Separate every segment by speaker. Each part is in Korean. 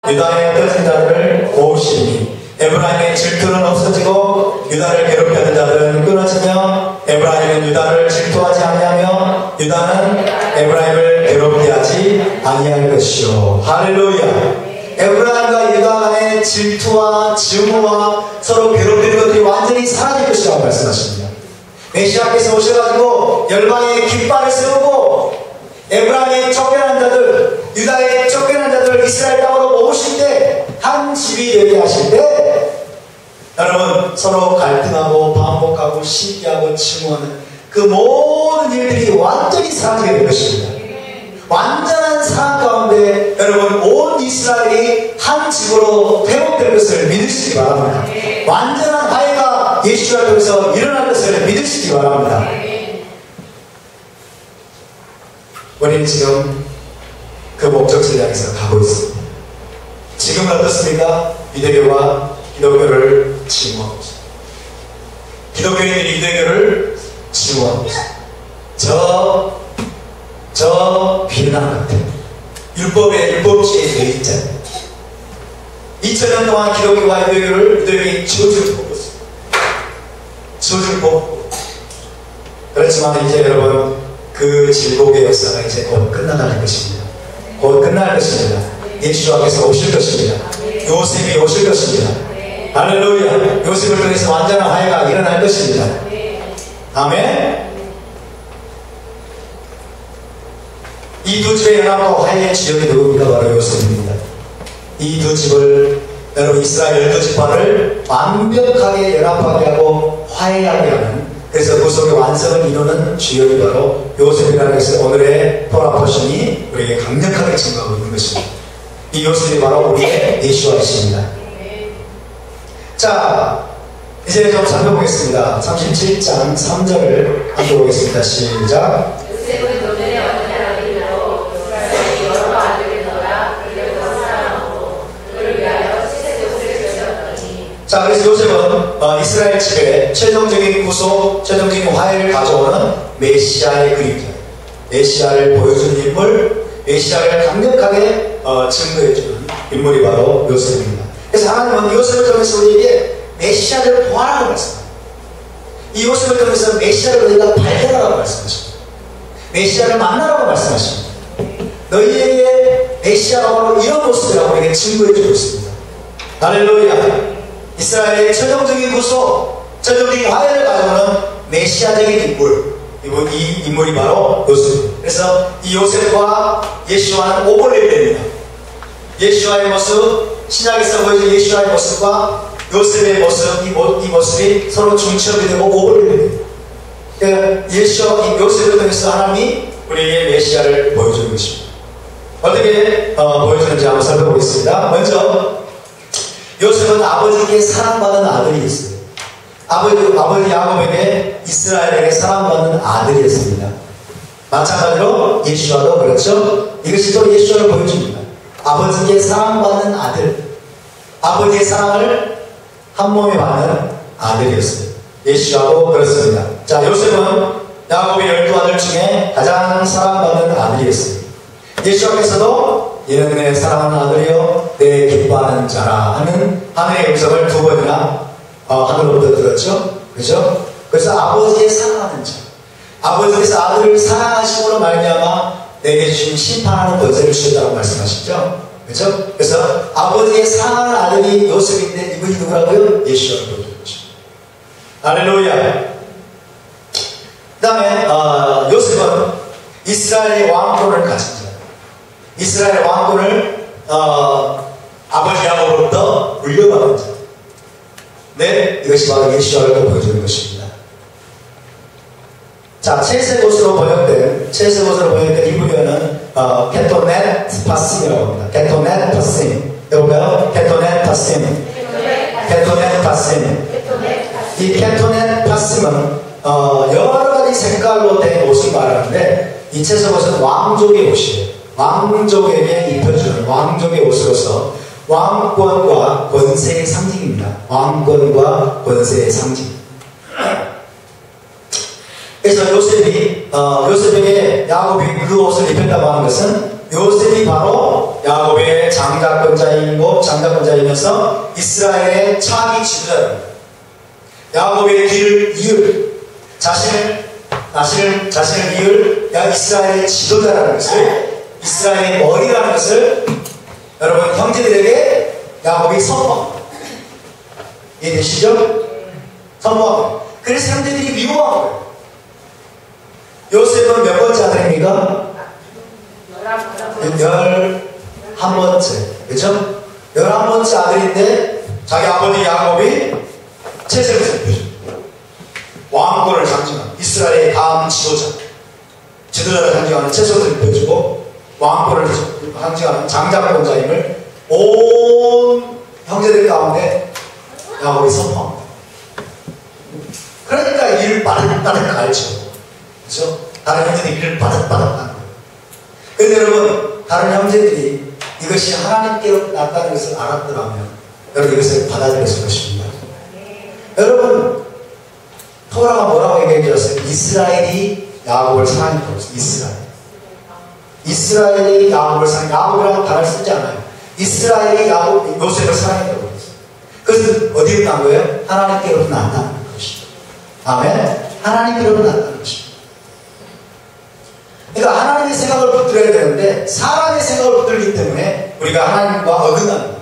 Speaker 1: 유다의 떨어진 자들을 모으시니 에브라임의 질투는 없어지고 유다를 괴롭히는 자들은 끊어지며 에브라임은 유다를 질투하지 아니하며 유다는 에브라임을 괴롭게 하지 아니할 것이요. 할렐루야. 에브라임과 유다 간의 질투와 증오와 서로 괴롭히는 것들이 완전히 사라질 것이라고 말씀하십니다. 메시아께서 오셔가지고 열방의 깃발을 세우고 에브라임의 쫓겨난 자들, 유다의 쫓겨난 자들을 이스라엘 땅으로 모으실 때 한 집이 되게 하실 때 여러분 서로 갈등하고 반복하고 시기하고 증오하는 그 모든 일들이 완전히 사라지게 될 것입니다. 완전한 사랑 가운데 여러분 온 이스라엘이 한 집으로 회복될 것을 믿으시기 바랍니다. 완전한 화해가 예수를 통해서 일어날 것을 믿으시기 바랍니다. 우리는 지금 그 목적지를 향해서 가고 있습니다. 지금은 어떻습니까? 유대교와 기독교를 증오하고 있습니다. 기독교인들이 유대교를 증오하고 있습니다. 저 비난한 것 같아요. 율법주의에 대입자. 2000년 동안 기독교와 유대교를 지어주고 뽑았습니다. 지어주고 뽑고. 그렇지만 이제 여러분 그 질곡의 역사가 이제 곧 끝나갈 것입니다. 곧 끝날 것입니다. 예수께서 오실 것입니다. 요셉이 오실 것입니다. 할렐루야. 요셉을 통해서 완전한 화해가 일어날 것입니다. 아멘. 이 두 집의 연합과 화해의 지역이 누굽니까? 바로 요셉입니다. 이 두 집을 여러분 이스라엘 12지파를 완벽하게 연합하게 하고 화해하게 하는, 그래서 구속의 완성을 이루는 주역이 바로 요셉이라는 것을 오늘의 토라 포션이 우리에게 강력하게 증거하고 있는 것입니다. 이 요셉이 바로 우리의 예수와이십니다. 자, 이제 좀 살펴보겠습니다. 37장 3절을 함께 보겠습니다. 시작. 자, 그래서 요셉은 이스라엘 집에 최종적인 구속, 최종적인 화해를 가져오는 메시아의 그림자, 메시아를 보여주는 인물, 메시아를 강력하게 증거해주는 인물이 바로 요셉입니다. 그래서 하나님은 요셉을 통해서 우리에게 메시아를 보아라고 말씀합니다. 이 요셉을 통해서 메시아를 우리가 발견하라고 말씀하십니다. 메시아를 만나라고 말씀하십니다. 너희에게 메시아가 바로 이런 모습이라고 우리에게 증거해주고 있습니다. 할렐루야. 이스라엘의 최종적인 구속, 최종적인 화해를 가져오는 메시아적인 인물, 이 인물이 바로 요셉입니다. 그래서 이 요셉과 예수와는 오버랩이 됩니다. 예수와의 모습, 신약에서 보여준 예수와의 모습과 요셉의 모습, 이 모습이 서로 중첩이 되고 오버랩이 됩니다. 그러니까 예수와 이 요셉을 통해서 하나님이 우리에게 메시아를 보여주는 것입니다. 어떻게 보여주는지 한번 살펴보겠습니다. 먼저 요셉은 아버지에게 사랑받는 아들이었어요. 아버지 야곱에게 이스라엘에게 사랑받는 아들이었습니다. 마찬가지로 예수와도 그렇죠. 이것이 또 예수를 보여줍니다. 아버지에게 사랑받는 아들, 아버지의 사랑을 한 몸에 받는 아들이었어요. 예수와도 그렇습니다. 자, 요셉은 야곱의 12아들 중에 가장 사랑받는 아들이었어요. 예수께서도 이는 내 사랑하는 아들이요 내 기뻐하는 자라 하는 하늘의 음성을 두 번이나 하늘로부터 들었죠. 그죠? 그래서 아버지의 사랑하는 자, 아버지께서 아들을 사랑하심으로 말미암아 내게 주신 심판하는 권세를 주셨다고 말씀하시죠. 그죠? 그래서 아버지의 사랑하는 아들이 요셉인데 이분이 누구라고요? 예수를 보여주는 것입니다. 할렐루야. 그 다음에 요셉은 이스라엘의 왕권을 가진 자, 이스라엘 왕권을 아버지 야곱으로부터 물려받은 자. 네, 이것이 바로 예수를 보여주는 것입니다. 자, 채색옷으로 번역된 이 부분은 케토넷 파심이라고 합니다. 케토넷 파심. 여보가요? 케토넷 파심. 케토넷 파심. 이 케토넷 파심은 여러 가지 색깔로 된 옷을 말하는데 이 채색옷은 왕족의 옷이에요. 왕족에게 입혀주는 왕족의 옷으로서 왕권과 권세의 상징입니다. 왕권과 권세의 상징. 그래서 요셉에게 야곱이 그 옷을 입혔다고 하는 것은 요셉이 바로 야곱의 장자권자이면서 이스라엘의 차기 지도자입니다. 야곱의 뒤를 이을 자신을 이을 이스라엘의 지도자라는 것을, 이스라엘의 머리라는 것을 여러분 형제들에게 야곱이 선포합니다. 이해되시죠? 선포합니다. 그래서 형제들이 미워한 거예요. 요셉은 몇 번째 아들입니까? 11번째. 그렇죠? 11번째 아들인데 자기 아버지 야곱이 채색을 펴줍니다. 왕권을 상징하는 이스라엘의 다음 지도자를 상징하는 채색을 펴주고 왕권을 상징하는 장자권자임을 온 형제들 가운데 야곱이 선포합니다. 그러니까 일을 빠득빠득 가르쳐. 그렇죠? 다른 형제들이 일을 빠득빠득 하는 거예요. 그런데 여러분, 다른 형제들이 이것이 하나님께로 났다는 것을 알았더라면 여러분 이것을 받아들였을 것입니다. 여러분, 토라가 뭐라고 얘기해 주었어요? 이스라엘이 야곱을 사랑했다고 했어요. 이스라엘이 야곱을 사랑했다고, 야곱이라고 단어를 쓰지 않아요. 이스라엘이 요셉을 사랑했다고 했어요. 그것은 어디로 난 거예요? 하나님께로 났다는 것입니다. 아멘. 하나님께로 났다는 것입니다. 그러니까 하나님의 생각을 붙들어야 되는데 사람의 생각을 붙들기 때문에 우리가 하나님과 어긋나는 거예요.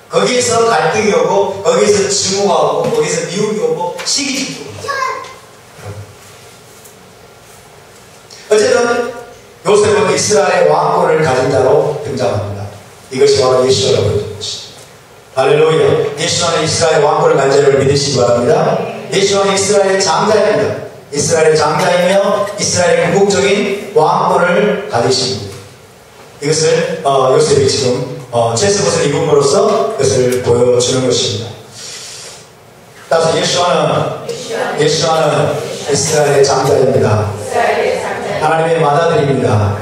Speaker 1: 거기에서 갈등이 오고, 거기에서 증오가 오고, 거기에서 미움이 오고, 시기질투가 오고. 어쨌든 요셉은 이스라엘의 왕권을 가진 자로 등장합니다. 이것이 바로 예수라고 해주는 것이죠. 할렐루야. 예수 안에 이스라엘 왕권을 가진 자를 믿으시기 바랍니다. 예수 안에 이스라엘의 장자입니다. 이스라엘의 장자이며 이스라엘의 궁극적인 왕권을 가지십니다. 이것을 요셉이 지금 채색옷을 입음으로써 그것을 보여주는 것입니다. 따라서 예수와는 이스라엘의 장자입니다. 하나님의 맏아들입니다.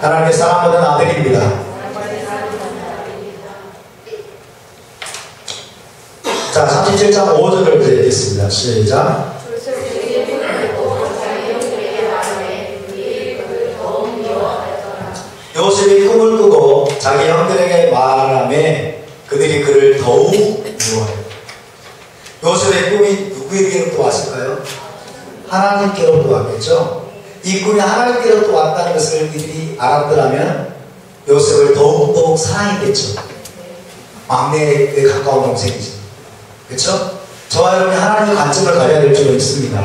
Speaker 1: 하나님의 사랑받은 아들입니다. 자, 37장 5절을 이제 읽겠습니다. 시작. 요셉이 꿈을 꾸고 자기 형들에게 말하매 그들이 그를 더욱 미워해요. 요셉의 꿈이 누구에게로부터 왔을까요? 하나님께로부터 왔겠죠. 이 꿈이 하나님께로부터 왔다는 것을 이들이 알았더라면 요셉을 더욱 사랑했겠죠. 막내에 가까운 동생이죠. 그렇죠? 저와 여러분이 하나님의 관점을 가져야 될 줄로 믿습니다.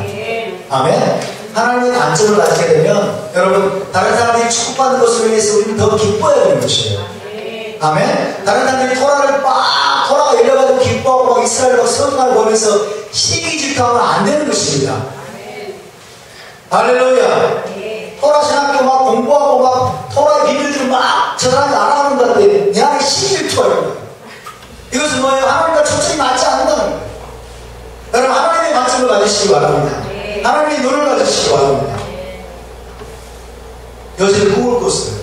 Speaker 1: 아멘. 하나님의 관점을 가지게 되면 여러분 다른 사람들이 축복받는 것을 위해서 우리는 더 기뻐해야 되는 것이에요. 아멘. 다른 사람들이 토라가 열려가지고 기뻐하고 이스라엘과 성공을 보면서 시기 질투하면 안 되는 것입니다. 할렐루야. 토라 신학교 막 공부하고 막 토라의 비밀들을 막 저 사람이 알아가는 건데 내 안에 시기 질투가 있는 거예요. 이것은 뭐예요? 하나님과 초점이 맞지 않는다는 거예요. 여러분 하나님의 관점을 가지시기 바랍니다. 하나님의 눈을 가지시기 바랍니다. 요셉이 꿈을 꿨어요.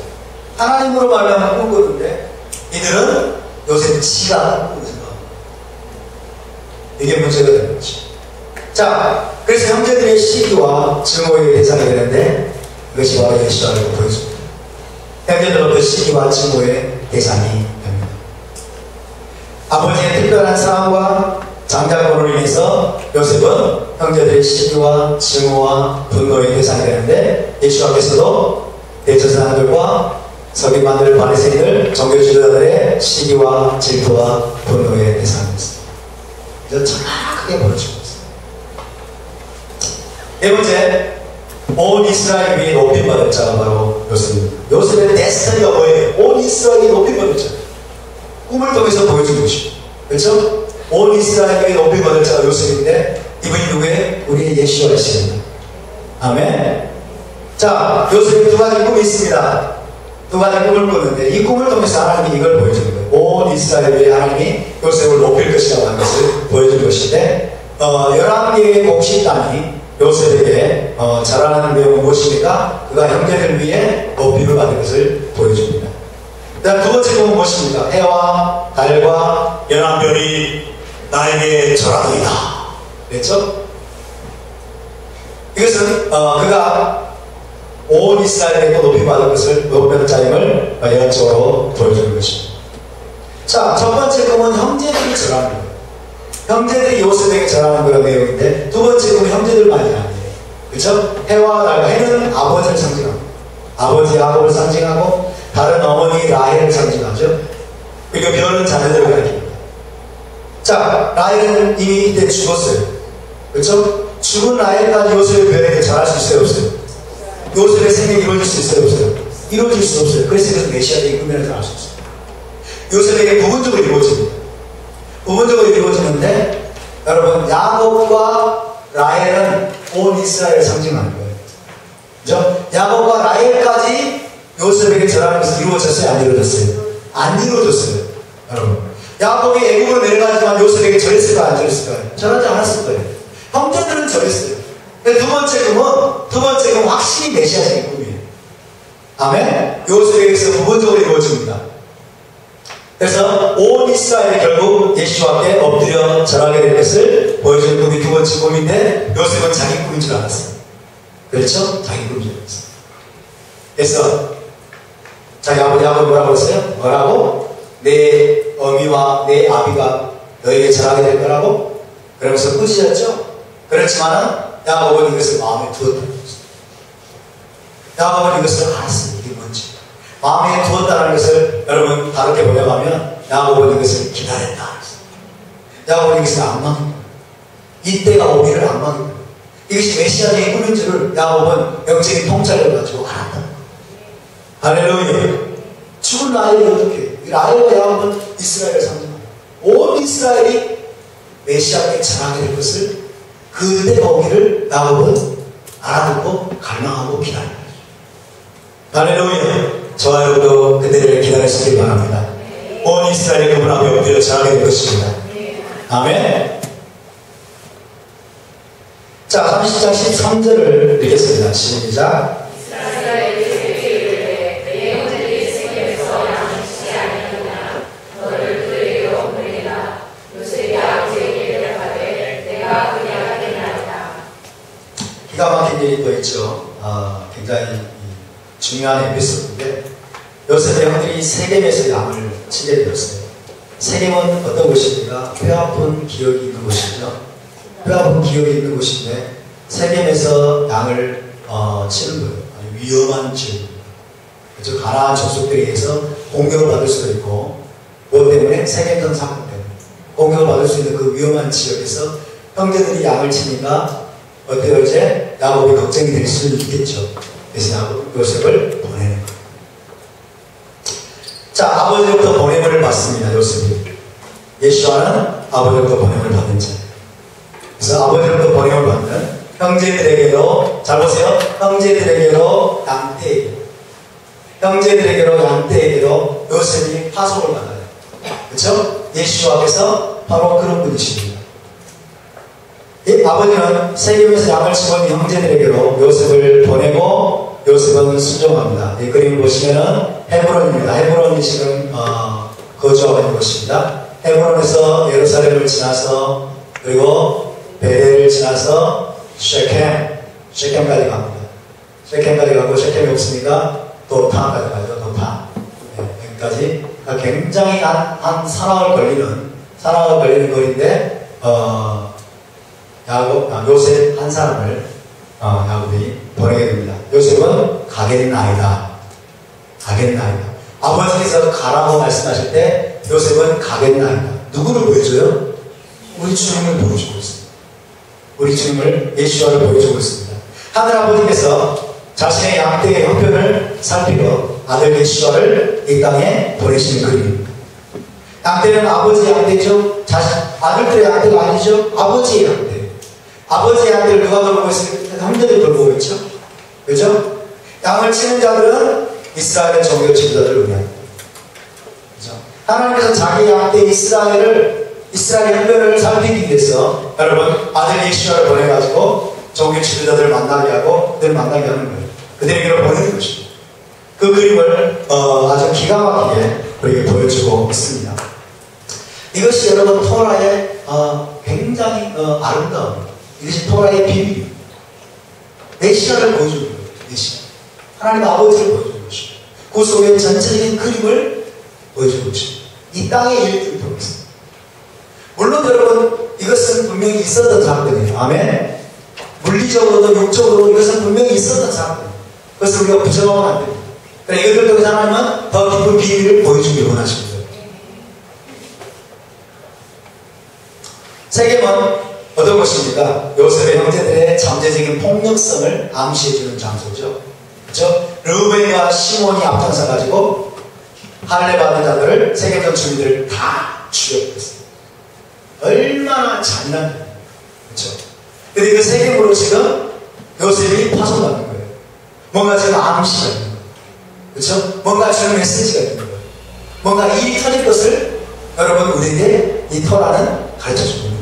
Speaker 1: 하나님으로 말하면 꿈을 꿨는데 이들은 요셉 지가 꿈을 생각합니다. 이게 문제가 되는 거죠. 자, 그래서 형제들의 시기와 증오의 대상이 되는데 이것이 바로 예수라고 보여줍니다. 형제들은 그 시기와 증오의 대상이 됩니다. 아버지의 특별한 사랑과 장자권으로 인해서 요셉은 형제들의 시기와 증오와 분노의 대상이 되는데 예수 앞에서도 대제사장들과 서기관들, 바리새인들, 종교 지도자들의 시기와 질투와 분노의 대상이었습니다. 그래서 정확하게 보여주고 있습니다. 네 번째, 온 이스라엘 위에 높임받을 자가 바로 요셉입니다. 요셉의 데스티니가 뭐예요? 온 이스라엘이 높임받을 자. 꿈을 통해서 보여준 것입니다. 그렇죠? 온 이스라엘 위에 높임받을 자가 요셉인데 이분이 누구예요? 우리의 예수와이십니다. 아멘. 자, 요셉이 두 가지 꿈이 있습니다. 두 가지 꿈을 꿨는데 이 꿈을 통해서 하나님이 이걸 보여주는 거예요. 온 이스라엘 위에 하나님이 요셉을 높일 것이라고 하는 것을 보여준 것인데 11개의 곡식 땅이 요셉에게 자라나는 내용은 무엇입니까? 그가 형제들 위해 높임을 받은 것을 보여줍니다. 두 번째 꿈은 무엇입니까? 해와 달과 연한 별이 나에게 절하더이다. 그랬죠? 이것은 그가 온 이스라엘에 또 높이 받은 것을 높였자임을 예언적으로 보여주는 것입니다. 자, 첫 번째 꿈은 형제들이 절하는 거예요. 형제들이 요셉에게 절하는 그런 내용인데, 두 번째 꿈은 형제들만이 아니에요. 그렇죠? 해와 달과, 해는 아버지를 상징합니다. 아버지 야곱을 상징하고, 다른 어머니 라헬을 상징하죠. 그리고 별은 자녀들을 가리킵니다. 자, 라헬은 이미 이때 죽었어요. 그렇죠? 죽은 라헬까지 요셉의 별에게 절할 수 있어요, 없어요? 요셉의 생명이 이루어질 수 있어요, 없어요? 이루어질 수 없어요. 그래서 이것은 메시아의 꿈이라고 잘할 수 없어요. 요셉에게 부분적으로 이루어집니다. 부분적으로 이루어지는데, 여러분, 야곱과 라헬은 온 이스라엘을 상징하는 거예요. 그죠? 야곱과 라헬까지 요셉에게 절하는 것이 이루어졌어요? 안 이루어졌어요? 안 이루어졌어요. 여러분, 야곱이 애굽으로 내려가지만 요셉에게 절했을까요? 안 절했을까요? 절하지 않았을 거예요. 형제들은 절했어요. 두 번째 꿈은 확실히 메시아적인 꿈이에요. 아멘? 요셉에게서 부분적으로 이루어집니다. 그래서 온 이스라엘이 결국 예수와께 엎드려 절하게 될 것을 보여주는 꿈이 두 번째 꿈인데, 요셉은 자기 꿈인 줄 알았어요. 그렇죠? 자기 꿈인 줄 알았어요. 그래서 자기 아버지 야곱이 뭐라고 했어요? 뭐라고? 내 어미와 내 아비가 너에게 절하게 될 거라고? 그러면서 꾸짖었죠? 그렇지만은 야곱은 이것을 마음에 두었다는 것입니다. 야곱은 이것을 알았어요. 이게 뭔지. 마음에 두었다는 것을 여러분 다르게 번역하면 야곱은 이것을 기다렸다. 야곱은 이것을 안 막힌다. 이때가 오기를 안 막힌다. 이것이 메시아적인 꿈인 줄을 야곱은 영적인 통찰을 가지고 알았다. 할렐루야. 죽은 라헬이 어떻게? 라헬과 야곱은 이스라엘을 상징합니다. 온 이스라엘이 메시아에게 절하게 될 것을 그때가 오기를 야곱은 알아듣고 갈망하고 기다립니다. 할렐루야. 저와 여러분도 그때를 기다리시길 바랍니다. 온 이스라엘이 그분 앞에 엎드려 절하게 될 것입니다. 아멘. 자, 30장 13절을 읽겠습니다. 시작. 기가 막힌 일이 또 있죠. 굉장히 중요한 에피소드인데, 요셉의 형들이 세겜에서 양을 치게 되었어요. 세겜은 어떤 곳입니까? 뼈아픈 기억이 있는 곳이죠. 뼈아픈 기억이 있는 곳인데, 세겜에서 양을 치는 거예요. 아주 위험한 지역입니다. 그렇죠? 가나안 족속들에 의해서 공격을 받을 수도 있고, 무엇 때문에? 세겜전 사건 때문에 공격을 받을 수 있는 그 위험한 지역에서 형제들이 양을 치니까 어때요? 이제 야곱이 걱정이 될 수 있겠죠. 그래서 요셉을 보내는 거예요. 자, 아버지로부터 보냄을 받습니다. 요셉이. 예수와는 아버지로부터 보냄을 받은 자. 그래서 아버지로부터 보냄을 받는 형제들에게로, 잘 보세요. 형제들에게로 양떼에게로 요셉이 파송을 받아요. 그렇죠? 예수와께서 바로 그런 분이십니다. 아버지는 세겜에서 양을 치는 형제들에게로 요셉을 보내고, 요셉은 순종합니다. 이 그림을 보시면은 헤브론입니다. 헤브론이 지금 거주하고 있는 곳입니다. 헤브론에서 예루살렘을 지나서, 그리고 베델을 지나서 쉐켐까지 갑니다. 쉐켐까지 가고, 쉐켐이 없으니까 도탄까지 가죠. 도탄. 여기까지 굉장히 한 사나흘 걸리는 거리인데, 요셉 한 사람을 야곱이 보내게 됩니다. 요셉은 가겠나이다. 아버지께서 가라고 말씀하실 때 요셉은 가겠나이다. 누구를 보여줘요? 우리 주님을 보여주고 있습니다. 우리 주님을, 예수와를 보여주고 있습니다. 하늘 아버지께서 자신의 양떼의 형편을 살피러 아들 예수와를 이 땅에 보내시는 그림입니다. 양떼는 아버지 양떼죠. 아들들의 양떼가 아니죠. 아버지의 양떼. 아버지의 양떼를 누가 돌보고 있습니까? 형제들이 돌보고 있죠. 그죠? 양을 치는 자들은 이스라엘의 종교 지도자들을 의미합니다. 그죠? 하나님께서 자기 양떼 이스라엘의 형편을 살피기 위해서 여러분 아들 예수와를 보내가지고 종교 지도자들을 만나게 하고 그들을 만나게 하는 거예요. 그들에게로 보내는 것입니다. 그 그림을 아주 기가 막히게 우리에게 보여주고 있습니다. 이것이 여러분 토라의 굉장히 아름다운, 이것이 토라의 비밀입니다. 메시아를 보여주는 거예요. 메시아. 하나님 아버지를 보여주는 것입니다. 구속의 전체적인 그림을 보여주는 것입니다. 이 땅의 일들을 통해서. 물론 여러분, 이것은 분명히 있었던 사건이에요. 아멘. 물리적으로도 육적으로도 이것은 분명히 있었던 사건이에요. 그것을 우리가 부정하면 안 됩니다. 그러니까 이것을 통해서 하나님은 더 깊은 비밀을 보여주길 원하십니다. 세겜은 어떤 것입니까? 요셉의 형제들의 잠재적인 폭력성을 암시해주는 장소죠. 그렇죠? 르우벤과 시몬이 앞장서가지고 할례받은 자들을 세겜 주민들을 다 죽여버렸어요. 얼마나 잔인한 일이에요. 그렇죠? 근데 그 세겜으로 지금 요셉이 파손받는 거예요. 뭔가 지금 암시가 있는 거예요. 그렇죠? 뭔가 주는 메시지가 있는 거예요. 뭔가 일이 터질 것을 여러분 우리에게 이 토라는 가르쳐주는 거예요.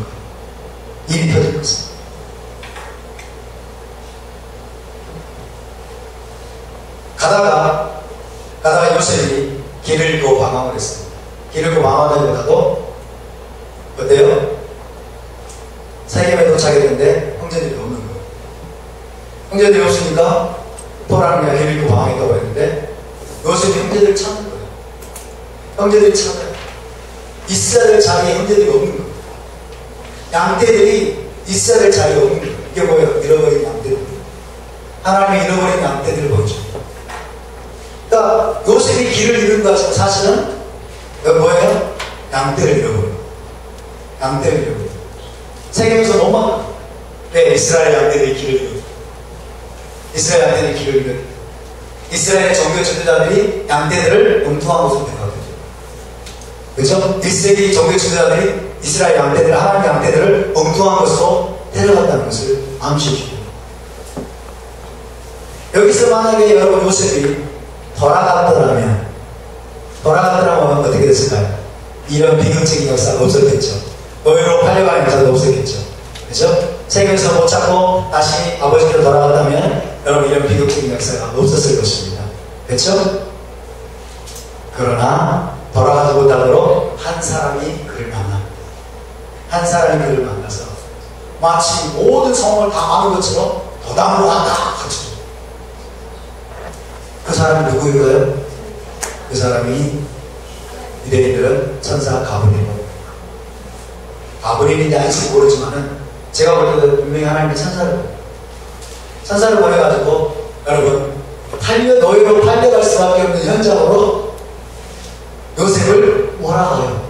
Speaker 1: 일이 터질 것을. 가다가 요셉이 길을 잃고 방황을 했어요. 길을 잃고 방황하다기보다도 어때요? 세겜에 도착했는데 형제들이 없는 거예요. 형제들이 없으니까 토라는 그냥 길을 잃고 방황했다고 했는데 요셉이 형제들을 찾는 거예요. 형제들이 찾아요. 있어야 될 자리에 형제들이 없는 거예요. 양떼들이 있어야 될 자리가 없는 거예요. 이게 뭐예요? 잃어버린 양떼들. 하나님의 잃어버린 양떼들을 보여줍니다. 그러니까 요셉이 길을 잃은 것은 사실은 뭐예요? 양떼를 잃어버린 거예요. 양떼를 잃어버린 거예요. 세계에서 너무 많아요. 네, 이스라엘 양떼들이 길을 잃어버린 거예요. 이스라엘 양떼들이 길을 잃어버린 거예요. 이스라엘 종교 지도자들이 양떼들을 엉뚱한 곳으로 데려가거든요. 그렇죠? 1세기 종교 지도자들이 이스라엘 양떼들, 하나님 양떼들을 엉뚱한 곳으로 데려갔다는 것을 암시해줍니다. 여기서 만약에 여러분 요셉이 돌아갔더라면 어떻게 됐을까요? 이런 비극적인 역사가 없었겠죠. 노예로 팔려가는 역사도 없었겠죠. 그렇죠? 세계에서 못 찾고 다시 아버지로 돌아갔다면 여러분 이런 비극적인 역사가 없었을 것입니다. 그렇죠? 그러나 돌아가지 못하도록 한 사람이 그를 만납니다. 한 사람이 그를 만나서 마치 모든 성을 다 아는 것처럼 도담으로 왔다 같이. 그 사람이 누구인가요? 그 사람이 유대인들은 천사 가브리엘. 가브리엘인지 아닌지 모르지만은 제가 볼 때도 분명히 하나님의 천사를 보내가지고 여러분 노예로 팔려갈 수밖에 없는 현장으로 요셉을 몰아가요.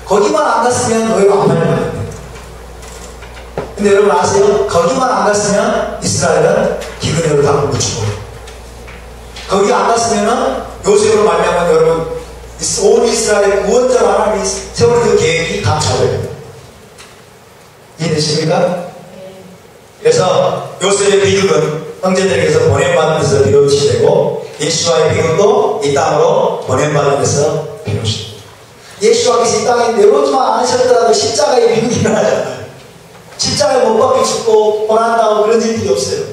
Speaker 1: 거기만 안 갔으면 노예로 안 팔려가요. 근데 여러분 아세요? 거기만 안 갔으면 이스라엘은 기근으로 다 묻히고 거기 안 갔으면은 요셉으로 말미암아 여러분 온 이스라엘 구원자 하나님이 세우는 그 계획이 다 잡아요. 이해되십니까? 그래서 요셉의 비극은 형제들에게서 보냄받는 데서 비롯이 되고 예수와의 비극도 이 땅으로 보냄받는 데서 비롯이 됩니다. 예수와께서 이 땅에 내려오지만 않으셨더라도 십자가의 비극이 일어나잖아요. 십자가에 못 박혀 죽고 고난당하고 그런 일들이 없어요.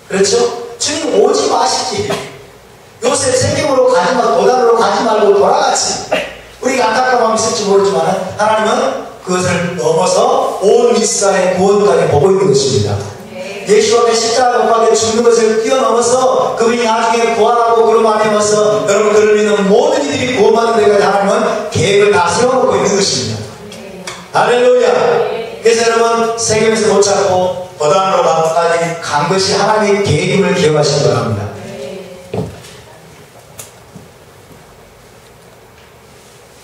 Speaker 1: 그렇죠? 주님 오지 마시지. 요셉 세겜으로 가지 말고 도단으로 가지 말고 돌아가지. 우리가 안타까운 마음이 있을지 모르지만 하나님은 그것을 넘어서 온 이스라엘 구원까지 보고 있는 것입니다. 예수와 십자가 못 박혀 죽는 것을 뛰어넘어서 그분이 나중에 부활하고 그로 말미암아서 여러분 그를 믿는 모든 이들이 구원받는 데까지 하나님은 계획을 다 세워놓고 있는 것입니다. 할렐루야. 그래서 여러분 세겜에서 못 찾고 도단으로 가까지 간 것이 하나님의 계획임을 기억하시기 바랍니다.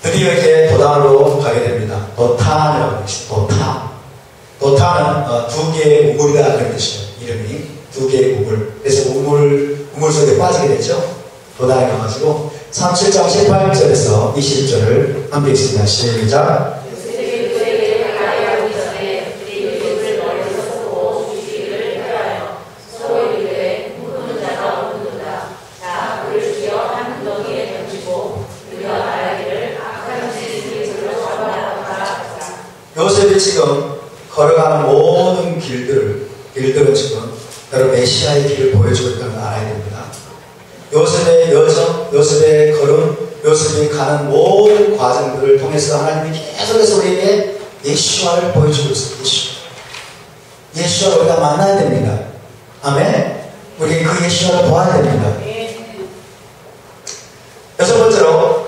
Speaker 1: 드디어 이제 도단으로 가게 됩니다. 도탄이라고 합니다. 도탄은 두 개의 우물이다 그런 뜻이에요. 이름이 두 개의 우물. 그래서 우물 속에 빠지게 되죠. 도단에 가가지고 37장 18절에서 20절을 함께 읽습니다. 시작. 요셉이 지금 걸어가는 모든 길들은 지금 여러분 메시아의 길을 보여주고 있다는 걸 알아야 됩니다. 요셉의 여정, 요셉의 걸음, 요셉이 가는 모든 과정들을 통해서 하나님이 계속해서 우리에게 예수와를 보여주고 있어요. 예수와 우리가 만나야 됩니다. 아멘. 우리 그 예수를 도와야 됩니다. 여섯 번째로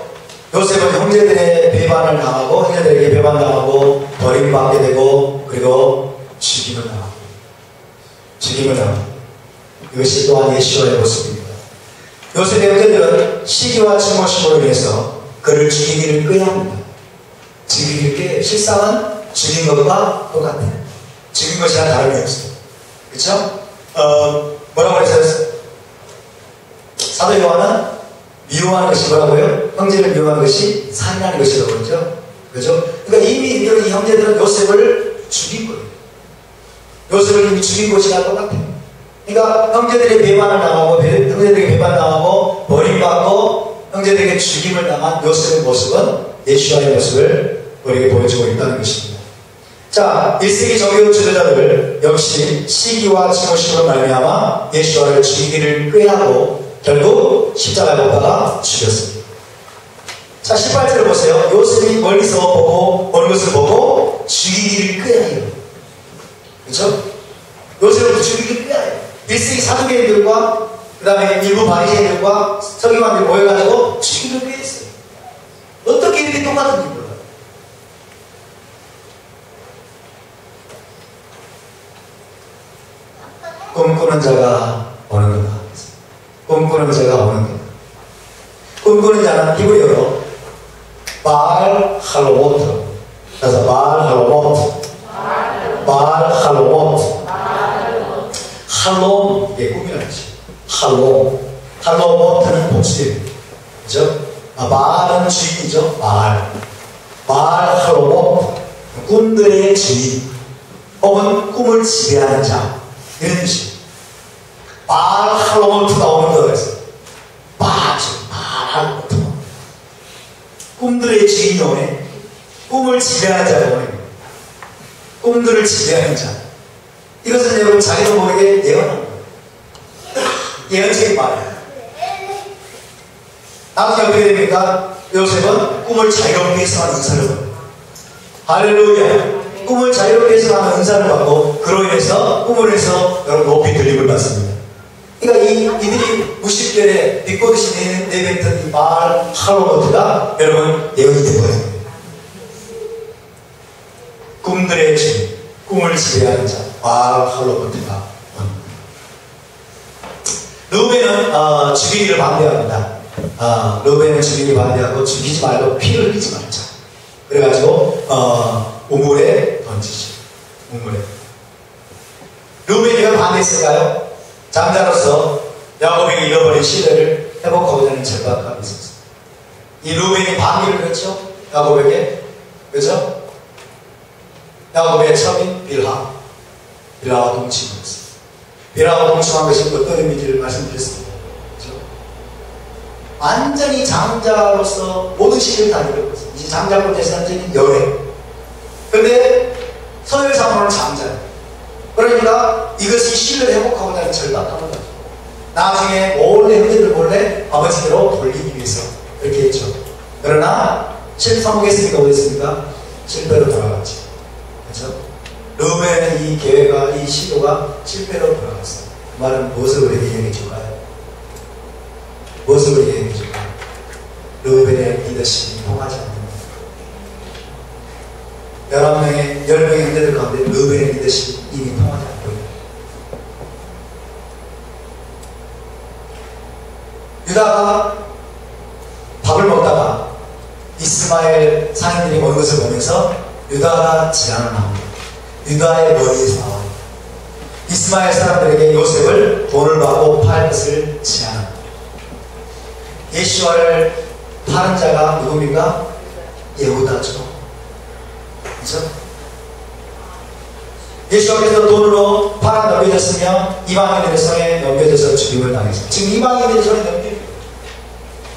Speaker 1: 요셉은 형제들의 배반을 당하고 형제들에게 배반당하고 버림받게 되고 그리고 죽임을 당하고 이것이 또한 예수와의 모습입니다. 요셉의 형제들은 시기와 증오심으로 인해서 그를 죽이기를 꾀합니다. 죽이기를 꾀 실상은 죽인 것과 똑같아요. 죽인 것이랑 다름이 없어요. 그렇죠? 뭐라고 그랬어요? 사도 요한은 미워하는 것이 뭐라고요? 형제를 미워하는 것이 살인하는 것이라고 그러죠. 그렇죠? 그러니까 이미 이 형제들은 요셉을 죽인 거예요. 요셉을 이미 죽인 것이랑 똑같아요. 그러니까 형제들이 배반을 당하고 형제들에게 배반당하고 버림받고 형제들에게 죽임을 당한 요셉의 모습은 예수와의 모습을 우리에게 보여주고 있다는 것입니다. 자, 1세기 정교 지도자들 역시 시기와 증오심으로 말미암아 예수와를 죽이기를 꾀하고 결국 십자가에 못 박아 죽였습니다. 자, 18절을 보세요. 요셉이 멀리서 보고 오는 것을 보고 죽이기를 꾀해요. 그렇죠? 요셉을 죽이기를 꾀해요. 1세기 사두개인들과 그 다음에 일부 바리새인들과 서기관들이 모여가지고 죽이기를 꾀했어요. 어떻게 이렇게 똑같은지 몰라요. 꿈꾸는 자가 오는 거다. 꿈꾸는 자가 오는 거다. 꿈꾸는 자는 히브리어로 바알 할로모트. 그래서 바알 할로모트. 바알 할로모트. 할롬, 이게 꿈이라는 뜻이에요. 할롬. 할로모트는 복수예요. 그죠? 바알은 주인이죠. 바알. 바알 할로모트. 꿈들의 주인. 혹은 꿈을 지배하는 자. 이런 뜻이에요. 바알 할로모트가 오는 거가 있어요. 바알 할로모트. 꿈들의 주인이 오네. 꿈을 지배하는 자가 오네. 꿈들을 지배하는 자. 이것은 여러분 자기도 모르게 예언한 거예요. 예언적인 말이에요. 나중에 어떻게 됩니까? 요셉은 꿈을 자유롭게 해석하는 은사를 받아요. 할렐루야. 꿈을 자유롭게 해석하는 은사를 받고 그로 인해서 꿈을 해서 여러분 높이 들림을 받습니다. 그러니까 이들이 무십결에 비꼬듯이 내뱉던 이 바알 할로모트가 여러분 예언이 되어버려요. 꿈들의 주인, 꿈을 지배하는 자, 바알 할로모트가 르우벤은 죽이기를 반대합니다. 르우벤은 죽이기를 반대하고 죽이지 말고 피를 흘리지 말자. 그래가지고 우물에 던지죠. 우물에. 르우벤이 왜 반대했을까요? 장자로서 야곱에게 잃어버린 신뢰를 회복하고자 하는 절박함이 있었어요. 이 르우벤이 반기를 했죠. 야곱에게. 그죠? 야곱의 첩인 빌하와 동침했어요. 빌하와 동침한 것이 어떤 의미인지를 말씀드렸습니다. 그죠? 완전히 장자로서 모든 신뢰를 다 잃어버렸어요. 이제 장자로 대상적인 열애. 근데 서열상으로는 장자예요. 그러니까 이것이 신뢰를 회복하고자 하는 절박함을 가지고 나중에 몰래 형제들 몰래 아버지대로 돌리기 위해서 그렇게 했죠. 그러나 성공했으니까 어땠습니까? 실패로 돌아갔죠. 그렇죠? 르우벤의 이 계획과 이 시도가 실패로 돌아갔어요. 그 말은 무엇을 우리에게 얘기해 줄까요? 무엇을 우리에게 얘기해 줄까요? 르우벤의 리더십이 통하지 않는 11명의 형제들 가운데 르우벤의 리더십이 이미 통하지 않고 있어요. 유다가 밥을 먹다가 이스마엘 상인들이 오는 것을 보면서 유다가 제안을 합니다. 유다의 머리에서 나와요. 이스마엘 사람들에게 요셉을 돈을 받고 팔 것을 제안합니다. 예수와를 파는 자가 누굽니까? 예후다죠. 그렇죠? 예수께서 돈으로 팔아 넘겨졌으며 이방인들의 손에 넘겨져서 죽임을 당했어요. 지금 이방인들의 손에 넘기는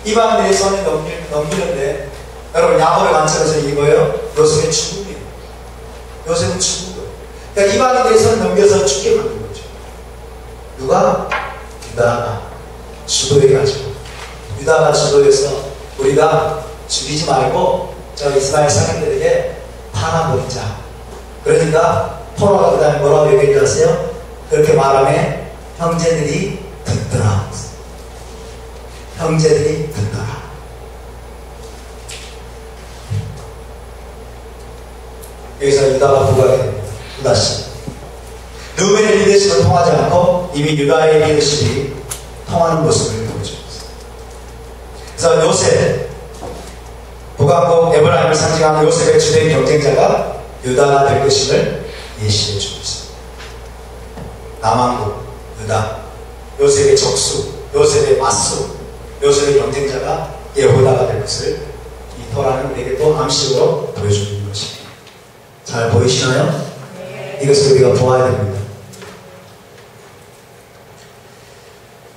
Speaker 1: 이방인들의 손에 넘기는데 여러분 야곱의 관점에서 이거예요. 요셉의 죽음이에요. 요셉은 죽은 거예요. 그러니까 이방인들의 손에 넘겨서 죽게 만든 거죠. 누가? 유다가 주도해가지고 유다가 주도해서 우리가 죽이지 말고 저 이스마엘 상인들에게 팔아버리자. 그러니까 포로가 그 다음에 뭐라고 얘기했어요? 그렇게 말하면 형제들이 듣더라. 형제들이 듣더라. 여기서 유다가 부각이 됩니다. 유다씨. 르우벤의 리더십은 통하지 않고 이미 유다의 리더십이 통하는 모습을 보여줍니다. 그래서 요셉, 북왕국 에브라임을 상징하는 요셉의 주된 경쟁자가 유다가 될 것임을 예시해 주고 있습니다. 남왕국 유다, 요셉의 적수, 요셉의 맞수, 요셉의 경쟁자가 예후다가 될 것을 이 토라는 우리에게 또 암시로 보여주는 것입니다. 잘 보이시나요? 이것을 우리가 보아야 됩니다.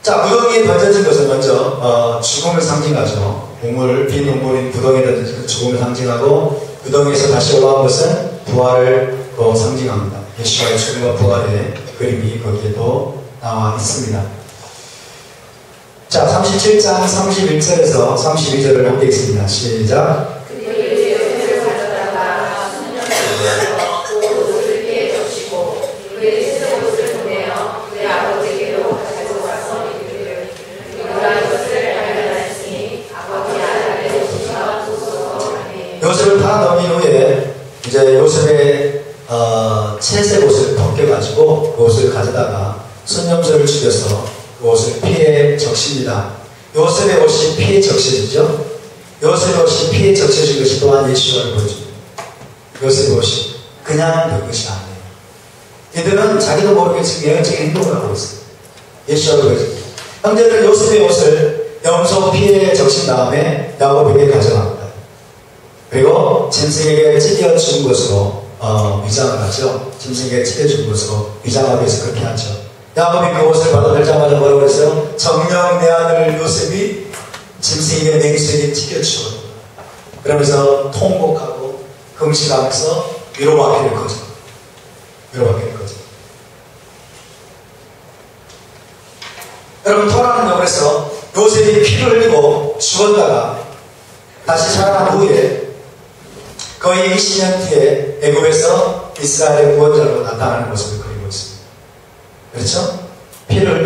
Speaker 1: 자, 무더기에 던져진 것은 먼저 죽음을 상징하죠. 빈 우물인 무더기에 던져진 죽음을 상징하고, 무더기에서 다시 올라온 것은 부활을 상징합니다. 예수와의 죽음과 부활의 그림이 거기에도 나와 있습니다. 자, 37장 31절에서 32절을 함께 읽습니다. 시작. 요셉을 팔아 넘긴 후에 이제 요셉의 채색 옷을 벗겨가지고 그 옷을 가져다가 손념소를 죽여서 그 옷을 피에 적십니다. 요셉의 옷이 피에 적셔지죠. 요셉의 옷이 피에 적셔진 것이 또한 예수와를 보여줍니다. 요셉의 옷이 그냥 된 것이 아니에요. 이들은 자기도 모르게 지금 영적인 행동을 하고 있어요. 예수와를 보여줍니다. 형제들은 요셉의 옷을 염소 피에 적신 다음에 야곱에게 가져갑니다. 그리고 짐승에게 찢겨 죽은 것으로 위장을 하죠. 짐승에게 찢겨 죽은 것으로 위장하기 위해서 그렇게 하죠. 야곱이 그 옷을 받아들자마자 뭐라고 그랬어요? 정녕 내 아들 요셉이 짐승에게 맹수에게 찢겨 죽었다. 그러면서 통곡하고 금식하면서 위로받기를 거죠. 위로받기를 거죠. 여러분, 토라는요, 그래서 요셉이 피를 흘리고 죽었다가 다시 살아난 후에 거의 20년 뒤에 애굽에서 이스라엘의 구원자로 나타나는 모습을 그리고 있습니다. 그렇죠? 피를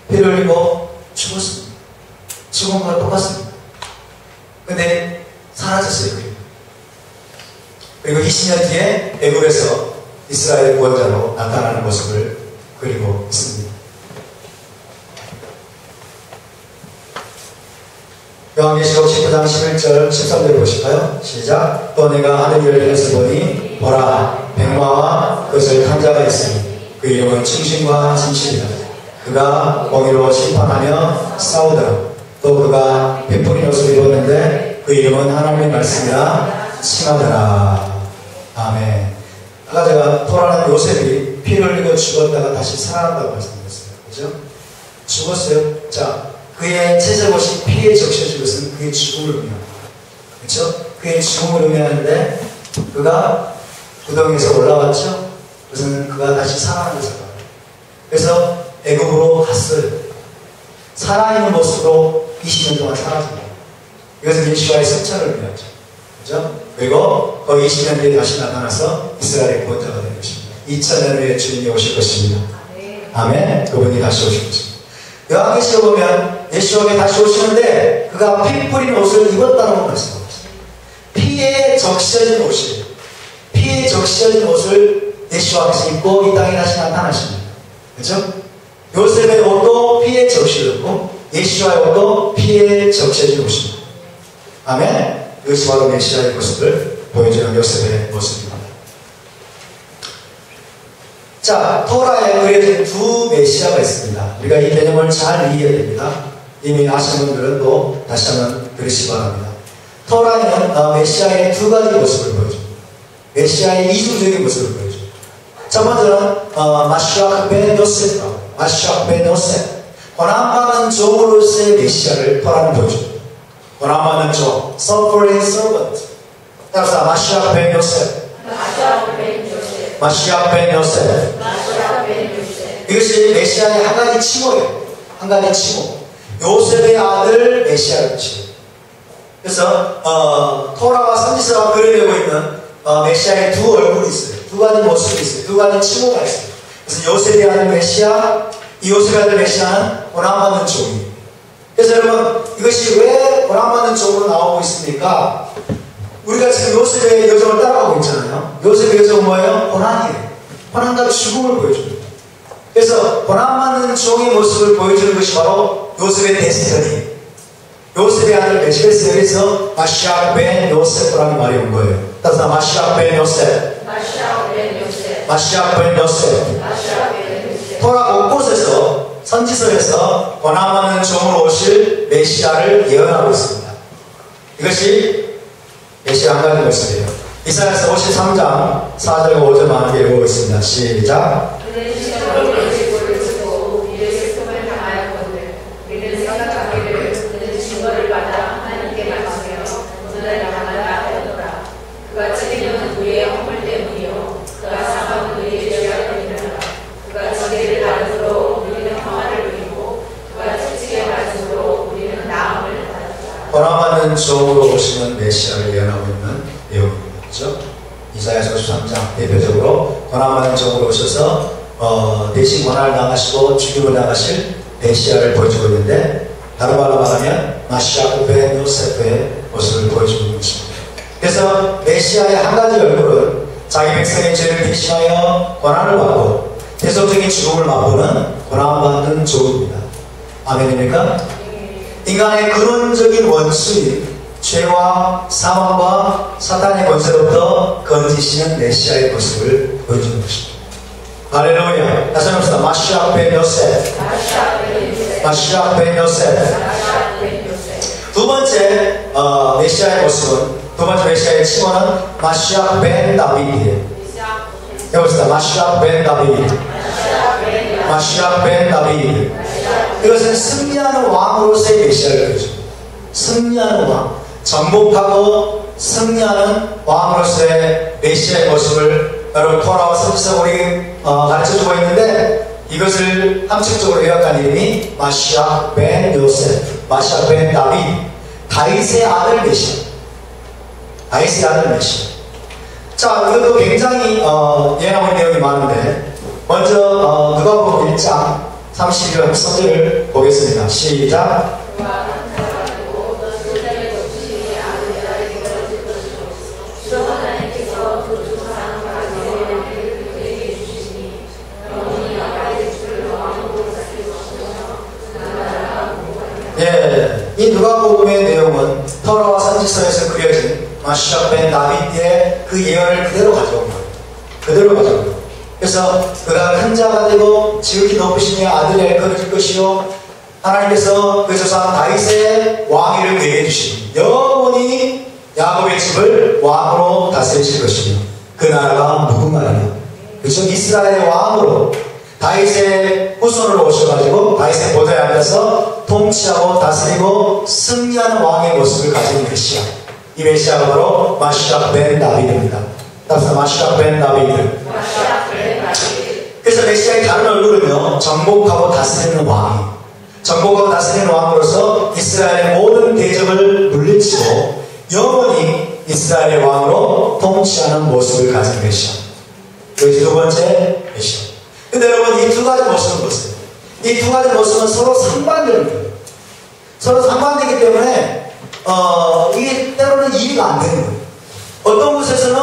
Speaker 1: 흘리고 죽었습니다. 죽은 거랑 똑같습니다. 근데 사라졌어요. 그리고 20년 뒤에 애굽에서 이스라엘의 구원자로 나타나는 모습을 그리고 있습니다. 요한계시록 19장 11절 13절 보실까요? 시작. 또 내가 하늘 열려서 보니 보라 백마와 그것을 탄 자가 있으니 그 이름은 충신과 진실이다. 그가 공의로 심판하며 싸우더라. 또 그가 베푸린 옷을 입었는데 그 이름은 하나님의 말씀이라 칭하더라. 아멘. 아까 제가 토라는 요셉이 피를 흘리고 죽었다가 다시 살아난다고 말씀드렸어요. 그죠? 죽었어요. 자, 그의 채색옷이 피에 적셔진 것은 그의 죽음을 의미합니다. 그렇죠? 그의 죽음을 의미하는데 그가 구덩이에서 올라왔죠? 그것은 그가 다시 살아난 것을 말해요. 그래서 애굽으로 갔어요. 살아있는 모습으로 20년 동안 살아집니다. 이것은 예수와의 승천을 의미하죠. 그렇죠? 그리고 그 20년 뒤에 다시 나타나서 이스라엘의 구원자가 된 것입니다. 2000년 후에 주님이 오실 것입니다. 아멘. 그분이 다시 오실 것입니다. 요한계시록 보면 예수님이 다시 오시는데 그가 피 뿌린 옷을 입었다는 말씀입니다. 피에 적셔진 옷이에요. 피에 적셔진 옷을 예수님께서 입고 이 땅에 다시 나타나십니다. 그렇죠? 요셉의 옷도 피에 적셔졌고 예수와의 옷도 피에 적셔진 옷입니다. 아멘. 이것이 바로 메시아의 모습을 보여주는 요셉의 모습입니다. 자, 토라에 그려진 두 메시아가 있습니다. 우리가 이 개념을 잘 이해해야 됩니다. 이미 아시는 분들은 또 다시 한번 들으시기 바랍니다. 토라는 메시아의 두 가지 모습을 보여줍니다. 메시아의 이중적인 모습을 보여줍니다. 첫 번째는 마시아크 벤 요셉이라고. 마시아크 벤 요셉. 고난받는 종으로서의 메시아를 토라는 보여줍니다. 고난받는 종, suffering servant. 따라서 마시아크 벤 요셉. 마시아 벤 요셉. 이것이 메시아의 한 가지 칭호예요. 한 가지 칭호. 요셉의 아들 메시아를 칭호. 그래서 토라와 선지서가 그려내고 있는 메시아의 두 얼굴이 있어요. 두 가지 모습이 있어요. 두 가지 칭호가 있어요. 그래서 요셉의 아들 메시아, 이 요셉의 아들 메시아는 고난받는 종이에요. 그래서 여러분, 이것이 왜 고난받는 종으로 나오고 있습니까? 우리가 지금 요셉의 여정을 따라가고 있잖아요. 요셉의 여정은 뭐예요? 고난이에요. 고난과 죽음을 보여줍니다. 그래서 고난받는 종의 모습을 보여주는 것이 바로 요셉의 데스티니예요. 요셉의 아들 메시아에서 마시아 벤 요셉이라는 말이 온 거예요. 따라서 마시아 벤 요셉, 마시아 벤 요셉. 토라 곳곳에서 선지서에서 고난받는 종으로 오실 메시아를 예언하고 있습니다. 이것이 메시아 한 가지 말씀이에요. 이사야서 53장 4절과 5절만 함께 읽어보겠습니다. 시작. 고난받는 종으로 오시는 메시아를 예언하고 있는 내용입니다. 그렇죠? 이사야서 53장 대표적으로 고난받는 종으로 오셔서 대신 고난을 당하시고 죽임을 당하실 메시아를 보여주고 있는데, 다른 말로 말하면 마시아 벤 요셉의 모습을 보여주고 있는 것입니다. 그래서 메시아의 한 가지 얼굴은 자기 백성의 죄를 대신하여 고난을 받고 대속적인 죽음을 맛보는 고난받는 종입니다. 아멘입니까? 인간의 근원적인 원수인 죄와 사망과 사탄의 권세로부터 건지시는 메시아의 모습을 보여주는 것입니다. 할렐루야. 다시 한번 마시아 벤 요셉, 마시아 벤 요셉. 두 번째 메시아의 모습은, 두 번째 메시아의 칭호는 마시아 벤 다비드예요. 해봅시다. 마시아 벤 다비드, 마시아 벤 다비드. 이것은 승리하는 왕으로서의 메시아를 보여줍니다. 승리하는 왕, 정복하고 승리하는 왕으로서의 메시아의 모습을 여러분 토라와 선지서 우리 가르쳐주고 있는데, 이것을 함축적으로 요약한 이름이 마시아 벤 요셉, 마시아 벤 다비드, 다윗의 아들 메시아, 다윗의 아들 메시아. 자, 이것도 굉장히 예언하는 내용이 많은데, 먼저 누가복음 1장 32절 성경을 보겠습니다. 시작. 예, 이 누가복음의 내용은 토라와 선지서에서 그려진 마시아 벤 다비드의 그 예언을 그대로 가져온 거예요. 그대로 가져온 거예요. 그래서 그가 큰 자가 되고 지극히 높으신 이의 아들이 일컬어질 것이요, 하나님께서 그 조상 다윗의 왕위를 그에게 주시니 영원히 야곱의 집을 왕으로 다스리실 것이며, 그 나라가 누구 나라냐? 그죠? 이스라엘의 왕으로 다윗의 후손으로 오셔가지고 다윗의 보좌에 앉아서 통치하고 다스리고 승리하는 왕의 모습을 가진 메시아. 이 메시아가 바로 마시아 벤 다비드입니다. 따라서 마시아 벤 다비드. 그래서 메시아의 다른 얼굴은요, 정복하고 다스리는 왕이, 정복하고 다스리는 왕으로서 이스라엘의 모든 대적을 물리치고 영원히 이스라엘의 왕으로 통치하는 모습을 가진 메시아. 그것이 두 번째 메시아. 근데 여러분, 이 두 가지 모습은 보세요. 이 두 가지 모습은 서로 상반됩니다. 서로 상반되기 때문에 이게 때로는 이해가 안 되는 거예요. 어떤 곳에서는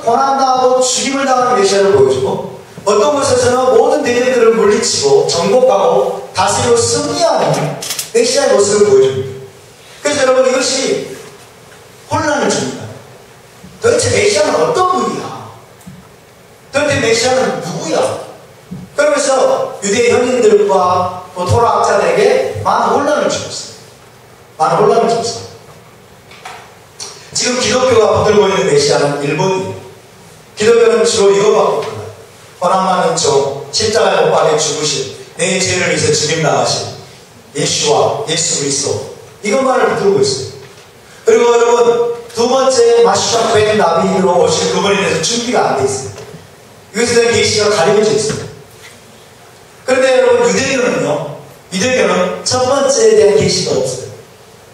Speaker 1: 고난당하고 죽임을 당하는 메시아를 보여주고, 어떤 곳에서는 모든 대적들을 물리치고 정복하고 다스리고 승리하는 메시아의 모습을 보여줍니다. 그래서 여러분, 이것이 혼란을 줍니다. 도대체 메시아는 어떤 분이야? 도대체 메시아는 누구야? 그러면서 유대 현인들과 또 토라학자들에게 많은 혼란을 주었어요. 많은 혼란을 주었어요. 지금 기독교가 붙들고 있는 메시아는 일본이에요. 기독교는 주로 이거밖에 없어요. 고난받는 종, 십자가에 못 박혀 죽으신, 내 죄를 위해서 죽임당하신 예수와 예수 그리스도, 이것만을 붙들고 있어요. 그리고 여러분, 두 번째 마시아 벤 다비드로 오실 그분에 대해서 준비가 안 돼 있어요. 이것에 대한 계시가 가려져 있어요. 그런데 여러분, 유대교는 첫 번째에 대한 계시가 없어요.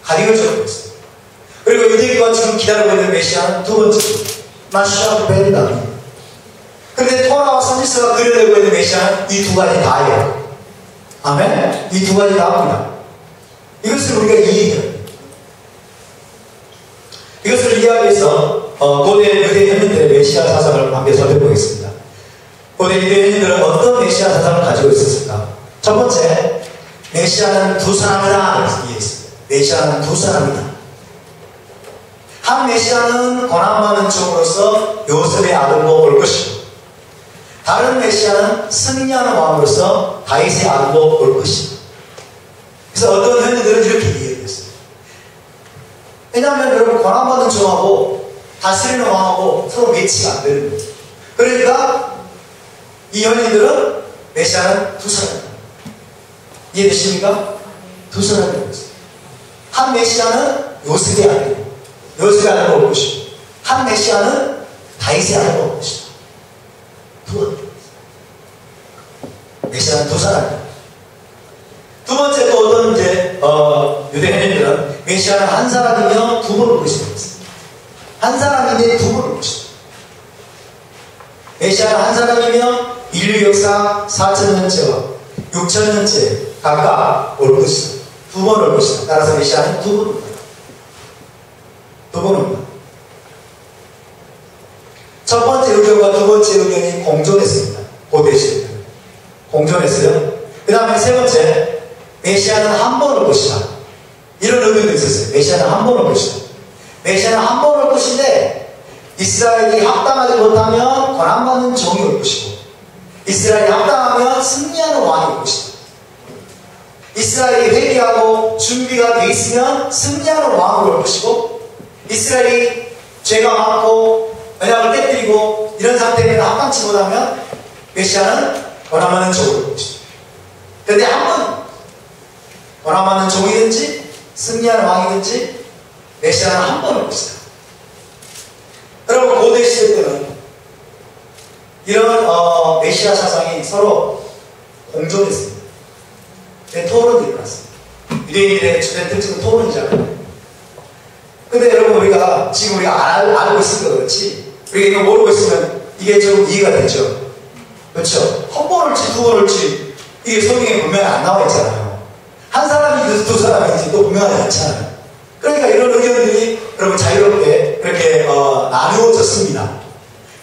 Speaker 1: 가려져 있어요. 그리고 유대교가 지금 기다리고 있는 메시아는 두 번째, 마시아 벤 다비드. 그런데 토라와 선지서가 그려내고 있는 메시아는 이 두 가지 다예요. 아멘? 이 두 가지 다 합니다. 이것을 우리가 이해해야 돼요. 이것을 이해하기 위해서 고대 유대 현인들의 메시아 사상을 함께 살펴보겠습니다. 고대 유대 현인들은 어떤 메시아 사상을 가지고 있었을까? 첫 번째, 메시아는 두 사람이다 이해했습니다. 메시아는 두 사람이다. 한 메시아는 고난받는 종으로서 요셉의 아들로 올 것이고, 다른 메시아는 승리하는 왕으로서 다윗의 아들로 올 것이다. 그래서 어떤 현인들은 이렇게 이해했어요. 왜냐하면 여러분, 고난받는 종하고 다스리는 왕하고 서로 매치가 안 되는 거예요. 그러니까 이 현인들은 메시아는 두 사람입니다. 이해되십니까? 두 사람인 거죠. 한 메시아는 요셉의 아들이고, 요셉의 아들로 올 것이고, 한 메시아는 다윗의 아들로 올 것이다. 메시아는 두 사람입니다. 두 번째 또 어떤 이제 유대 현인들은 메시아는 한 사람이며 두 번 올 것이다. 한 사람인데 두 번 올 것이다. 메시아는 한 사람이며 인류 역사 4,000년째와 6,000년째 각각 올 것이다. 두 번 올 것이다. 따라서 메시아는 두 번 옵니다. 두 번 옵니다. 첫 번째 의견과 두 번째 의견이 공존했습니다. 고대 시대 공존했어요. 그 다음에 세 번째, 메시아는 한 번 올 것이다. 이런 의견도 있었어요. 메시아는 한 번 올 것이다. 메시아는 한 번 올 것인데 이스라엘이 합당하지 못하면 고난받는 종이 올 것이고, 이스라엘이 합당하면 승리하는 왕이 올 것이다. 이스라엘이 회개하고 준비가 돼 있으면 승리하는 왕이 올 것이고, 이스라엘이 죄가 많고 언약을 깨뜨리고 이런 상태에서 합당치 못하면 메시아는 고난받는 종이 올 것이다. 그런데 한 번 고난받는 종이든지 승리하는 왕이든지 메시아는 한 번 올 것이다. 여러분, 고대 시대 때는 이런 메시아 사상이 서로 공존했습니다. 토론이 일어났습니다. 유대인들의 주된 특징은 토론이잖아요. 근데 여러분, 우리가 지금 우리가 알고 있으니까 그렇지, 우리가 이거 모르고 있으면 이게 좀 이해가 되죠. 그렇죠? 한 번 올지 두 번 올지 이게 성경에 분명히 안 나와 있잖아요. 한 사람이 두 사람인지 또 분명하지 않잖아요. 그러니까 이런 의견들이 여러분 자유롭게 그렇게 나누어졌습니다.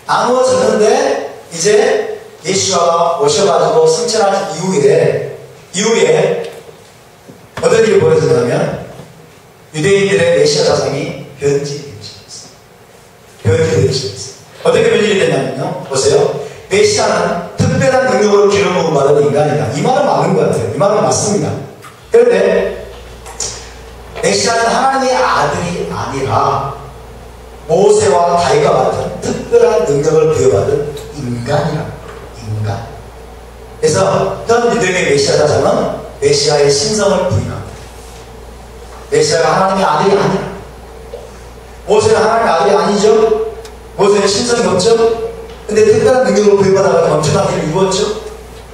Speaker 1: 나누어졌는데 이제 예수가 오셔가지고 승천하신 이후에 어떤 일이 벌어지냐면 유대인들의 메시아 사상이 변질되기 시작했어요. 변질되기 시작했어요. 어떻게 변질이 됐냐면요, 보세요. 메시아는 특별한 능력으로 기름 부음 받은 인간이다. 이 말은 맞는 것 같아요. 이 말은 맞습니다. 그런데 메시아는 하나님의 아들이 아니라 모세와 다윗과 같은 특별한 능력을 부여받은 인간이라. 인간. 그래서 현 유대인의 메시아 사상은 메시아의 신성을 부인합니다. 메시아가 하나님의 아들이 아니라. 모세는 하나님의 아들이 아니죠. 모세는 신성이 없죠. 근데 특별한 능력을 부여받아서 엄청난 일을 이루었죠.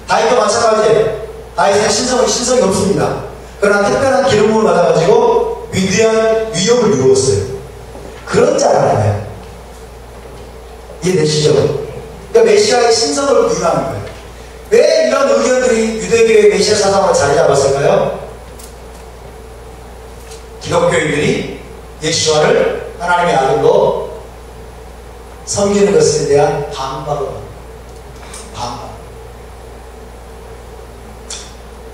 Speaker 1: 다윗도 마찬가지예요. 다윗은 신성이 없습니다. 그러나 특별한 기름 부음을 받아가지고 위대한 위협을 이루었어요. 그런 자라요. 이해되시죠? 그러니까 메시아의 신성을 부인하는 거예요. 왜 이런 의견들이 유대교의 메시아 사상으로 자리 잡았을까요? 기독교인들이 예수와를 하나님의 아들로 섬기는 것에 대한 반박을 반박.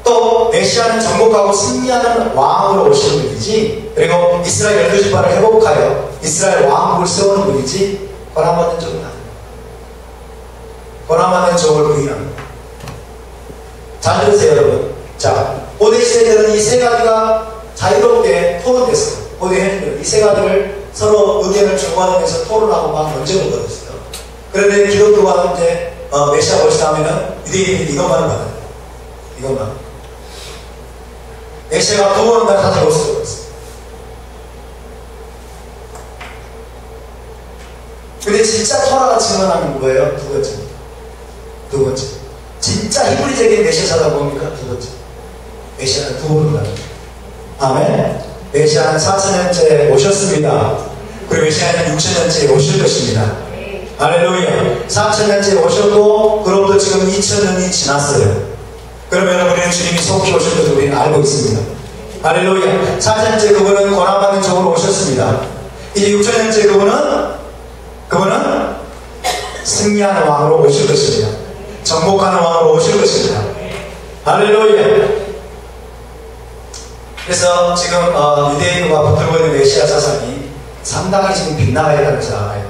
Speaker 1: 또 메시아는 정복하고 승리하는 왕으로 오시는 분이지, 그리고 이스라엘 12지파를 회복하여 이스라엘 왕국을 세우는 분이지 고난받는 종은 아닙니다. 고난받는 종을 부인합니다. 잘 들으세요, 여러분. 자, 고대 시대에는 이 세 가지가 자유롭게 토론됐어요. 고대 현인들은 이 세 가지를 서로 의견을 주고받으면서 토론하고 막 논쟁을 벌였어요. 그런데 기독교가 이제 메시아 오시다 하면은 유대인들이 이것만 받아요. 이것만. 메시아가 두 번은 다 가지고 올 수가 있어요. 근데 진짜 토라가 증언하는 거예요. 두 번째. 진짜 히브리적인 메시아 사다 뭡니까? 두 번째. 메시아는 두 번을 받아요. 아멘. 메시아는 4,000년째 오셨습니다. 그리고 메시아는 6,000년째 오실 것입니다. 할렐루야. 4,000년째 오셨고, 그로부터 지금 2,000년이 지났어요. 그러면 우리는 주님이 속히 오실 것을 우리는 알고 있습니다. 할렐루야. 4천년째 그분은 고난받는 종으로 오셨습니다. 이제 6천년째 그분은 승리하는 왕으로 오실 것입니다. 정복하는 왕으로 오실 것입니다. 할렐루야. 그래서 지금 유대인과 붙들고 있는 메시아 사상이 상당히 지금 빗나가야 생각해요.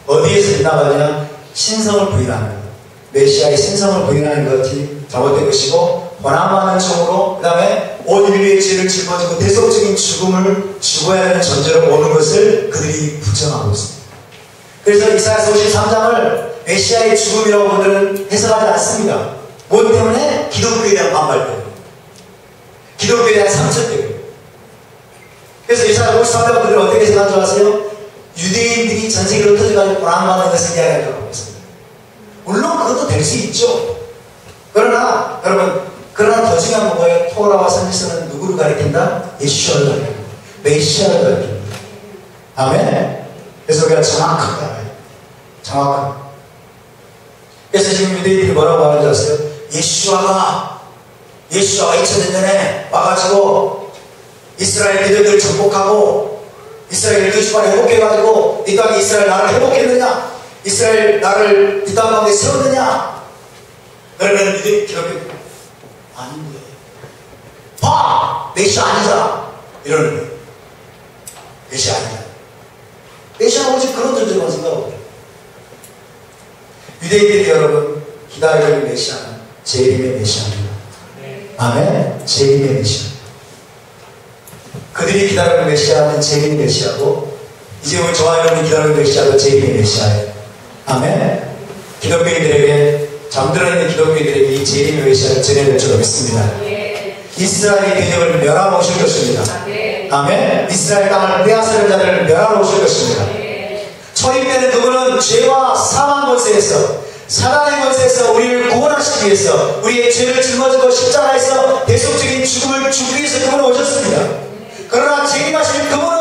Speaker 1: 어디에서 빗나가냐? 신성을 부인하는 것. 메시아의 신성을 부인하는 것이 잘못된 것이고, 고난받는 종으로 그 다음에 온 인류의 죄를 짊어지고 대속적인 죽음을 죽어야 하는 존재로 오는 것을 그들이 부정하고 있습니다. 그래서 이사야서 53장을 메시아의 죽음이라고 그들은 해석하지 않습니다. 무엇 때문에? 기독교에 대한 반발 때문에. 기독교에 대한 상처 때문에. 그래서 이사야 53장 그들은 어떻게 생각하는 줄 아세요? 유대인들이 전 세계로 터져가지고 고난받는 것을 이야기하려고 했습니다. 물론 그것도 될 수 있죠. 그러나 여러분, 그러나 더 중요한 건 뭐예요? 토라와 선지서는 누구를 가리킨다? 예수를 가리킨다. 메시아를 가리킨다. 아멘. 그래서 우리가 정확하다. 정확하다. 그래서 지금 유대인들이 뭐라고 하는지 아세요? 예수아가 2000년 전에 와가지고 이스라엘 민족들을 정복하고 이스라엘 12시간에 회복해가지고 이 땅에 이스라엘 나라를 회복했느냐? 이스라엘 나라를 이 땅 가운데 세웠느냐? 그러면 유대인 기독교 아닌데 봐! 메시아 아니잖아 이러는 거예요. 메시아 아니야. 메시아는 오직 그런 존재만 생각하고 유대인들이 여러분 기다리고 있는 메시아는 재림의 메시아입니다. 아멘. 재림의 메시아. 그들이 기다리는 메시아는 재림의 메시아고 이제 우리 저와 여러분이 기다리는 메시아도 재림의 메시아예요. 아멘. 기독교인들에게 잠들어 있는 기독교인들에게 이 재림의 메시아를 전해야 될 줄 믿습니다. 이스라엘의 대적을 멸하러 오실 것입니다. 아멘. 이스라엘 땅을 빼앗으려는 자들을 멸하러 오실 것입니다. 초림 때는 그분은 죄와 사망 권세에서 사단의 권세에서 우리를 구원하시기 위해서 우리의 죄를 짊어지고 십자가에서 대속적인 죽음을 주기 위해서 그분은 오셨습니다. 그러나 재림하실 그분은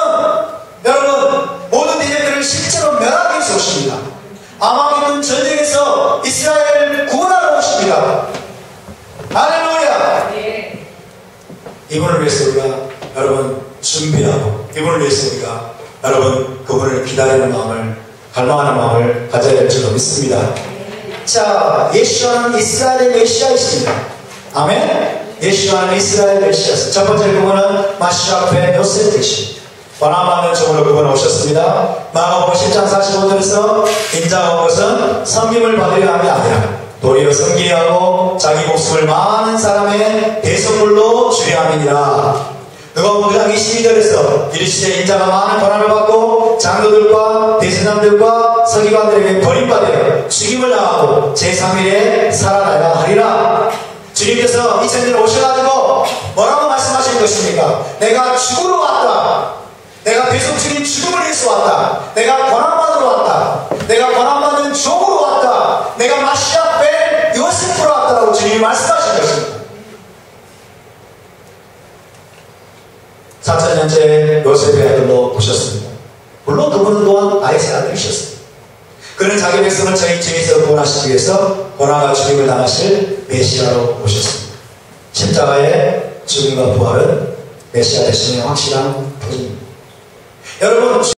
Speaker 1: 여러분 모든 대적들을 실제로 멸하기 위해서 오십니다. 아마겟돈 전쟁에서 이스라엘을 구원하러 오십니다. 할렐루야. 이분을 위해서 우리가 여러분 준비하고 이분을 위해서 우리가 여러분 그분을 기다리는 마음을 갈망하는 마음을 가져야 될 줄로 믿습니다. 자, 예수와는 이스라엘의 메시아이십니다. 아멘. 예수와는 이스라엘 메시아입니다. 첫 번째 그분은 마시아 벤 요셉 되십니다. 고난받는 종으로 그분은 오셨습니다. 마가복음 10장 45절에서 인자가 온 것은 섬김을 받으려 함이 아니라 도리어 섬기게 하고 자기 목숨을 많은 사람의 대속물로 주려 함이니라. 누가복음 9장 22절에서 이르시되 인자가 많은 고난을 받고 장로들과 대제사장들과 서기관들에게 버림받아 죽임을 당하고 제3일에 살아나야 하리라. 주님께서 2000년 오셔가지고 뭐라고 말씀하시는 것입니까? 내가 죽으러 왔다. 내가 대속적인 죽음을 위해서 왔다. 내가 고난받으러 왔다. 내가 고난받는 종으로 왔다. 내가 마시아 벤 요셉으로 왔다라고 주님이 말씀하신 것입니다. 4000년째 요셉의 아들로 보셨습니다. 물론 그분은 또한 다윗의 아들이셨습니다. 그는 자기 백성을 저희 죄에서 구원하시기 위해서 고난과 죽임을 당하실 메시아로 오셨습니다. 십자가의 죽음과 부활은 메시아 대신의 확실한 표징입니다. 여러분